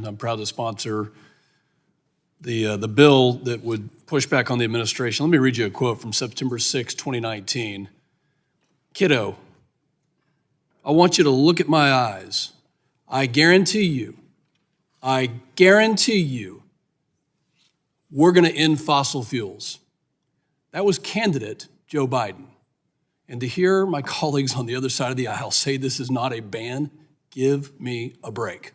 I'm proud to sponsor the bill that would push back on the administration. Let me read you a quote from September 6, 2019. Kiddo, I want you to look at my eyes. I guarantee you, we're going to end fossil fuels. That was candidate Joe Biden. And to hear my colleagues on the other side of the aisle say this is not a ban, give me a break.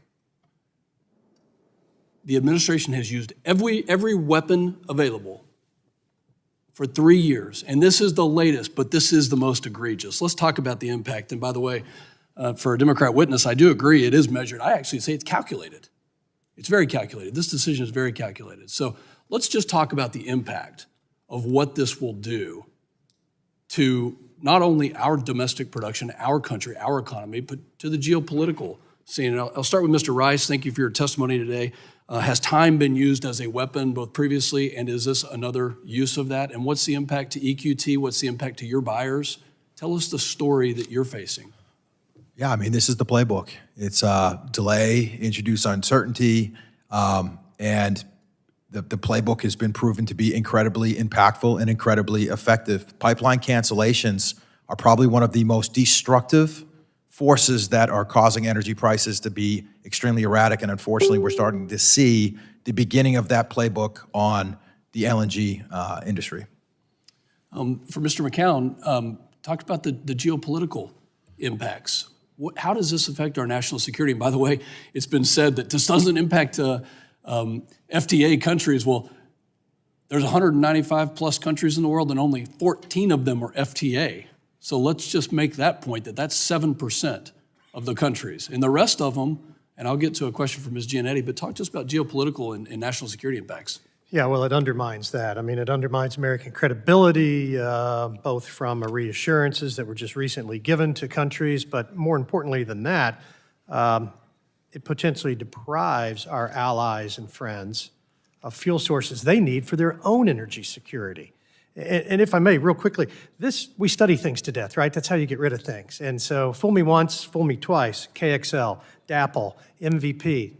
The administration has used every weapon available for 3 years, and this is the latest, but this is the most egregious. Let's talk about the impact. And by the way, for a Democrat witness, I do agree it is measured. I actually say it's calculated. It's very calculated. This decision is very calculated. So let's just talk about the impact of what this will do to not only our domestic production, our country, our economy, but to the geopolitical scene. And I'll start with Mr. Rice. Thank you for your testimony today. Has time been used as a weapon both previously, and is this another use of that? And what's the impact to EQT? What's the impact to your buyers? Tell us the story that you're facing. Yeah, I mean, this is the playbook. It's delay, introduce uncertainty, and the playbook has been proven to be incredibly impactful and incredibly effective. Pipeline cancellations are probably one of the most destructive forces that are causing energy prices to be extremely erratic, and unfortunately, we're starting to see the beginning of that playbook on the LNG industry. For Mr. McCown, talk about the geopolitical impacts. How does this affect our national security? And by the way, it's been said that this doesn't impact FTA countries. Well, there's 195 plus countries in the world, and only 14 of them are FTA. So let's just make that point, that's 7% of the countries. And the rest of them, and I'll get to a question from Ms. Giannetti, but talk to us about geopolitical and national security impacts. Yeah, well, it undermines that. I mean, it undermines American credibility, both from reassurances that were just recently given to countries, but more importantly than that, it potentially deprives our allies and friends of fuel sources they need for their own energy security. And if I may, real quickly, we study things to death, right? That's how you get rid of things. And so fool me once, fool me twice, KXL, DAPL, MVP.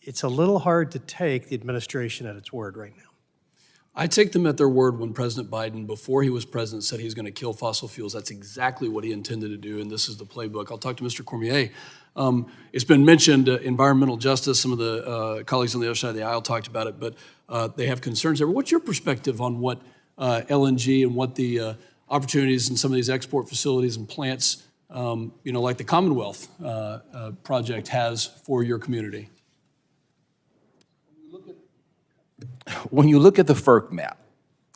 It's a little hard to take the administration at its word right now. I take them at their word when President Biden, before he was president, said he's going to kill fossil fuels. That's exactly what he intended to do, and this is the playbook. I'll talk to Mr. Cormier. It's been mentioned, environmental justice. Some of the colleagues on the other side of the aisle talked about it, but they have concerns there. What's your perspective on what LNG and what the opportunities in some of these export facilities and plants, like the Commonwealth project has for your community? When you look at the FERC map,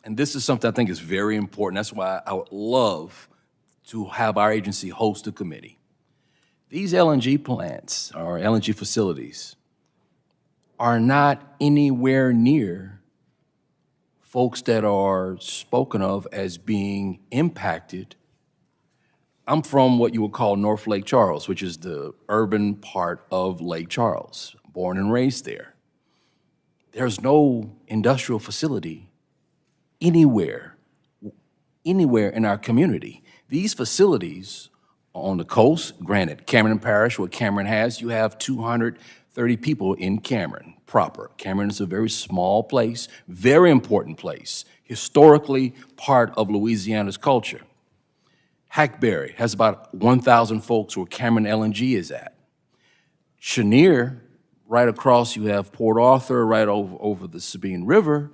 and this is something I think is very important, that's why I would love to have our agency host a committee. These LNG plants or LNG facilities are not anywhere near folks that are spoken of as being impacted. I'm from what you would call North Lake Charles, which is the urban part of Lake Charles, born and raised there. There's no industrial facility anywhere in our community. These facilities on the coast, granted, Cameron Parish, what Cameron has, you have 230 people in Cameron proper. Cameron is a very small place, very important place, historically part of Louisiana's culture. Hackberry has about 1,000 folks where Cameron LNG is at. Chenier, right across, you have Port Arthur, right over the Sabine River.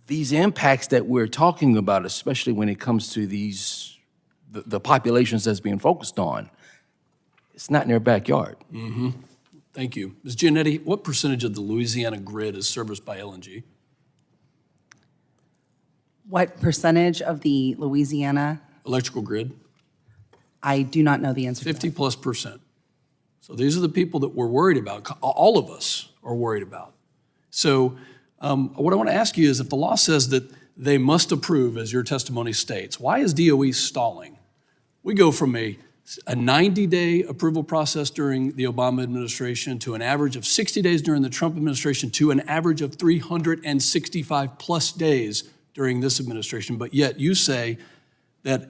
These impacts that we're talking about, especially when it comes to the populations that's being focused on, it's not in their backyard. Mm-hmm. Thank you. Ms. Giannetti, what percentage of the Louisiana grid is serviced by LNG? What percentage of the Louisiana? Electrical grid? I do not know the answer to that. 50+%. So these are the people that we're worried about. All of us are worried about. So what I want to ask you is, if the law says that they must approve, as your testimony states, why is DOE stalling? We go from a 90-day approval process during the Obama administration to an average of 60 days during the Trump administration to an average of 365 plus days during this administration. But yet you say that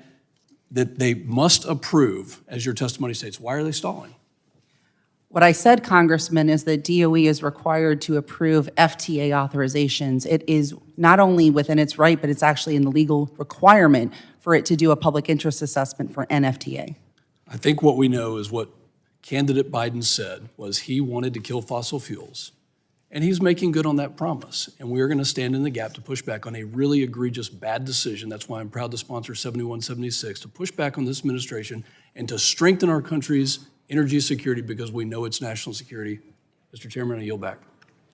they must approve, as your testimony states. Why are they stalling? What I said, Congressman, is that DOE is required to approve FTA authorizations. It is not only within its right, but it's actually in the legal requirement for it to do a public interest assessment for an FTA. I think what we know is what candidate Biden said was he wanted to kill fossil fuels. And he's making good on that promise. And we are going to stand in the gap to push back on a really egregious, bad decision. That's why I'm proud to sponsor 7176, to push back on this administration and to strengthen our country's energy security because we know it's national security. Mr. Chairman, I yield back.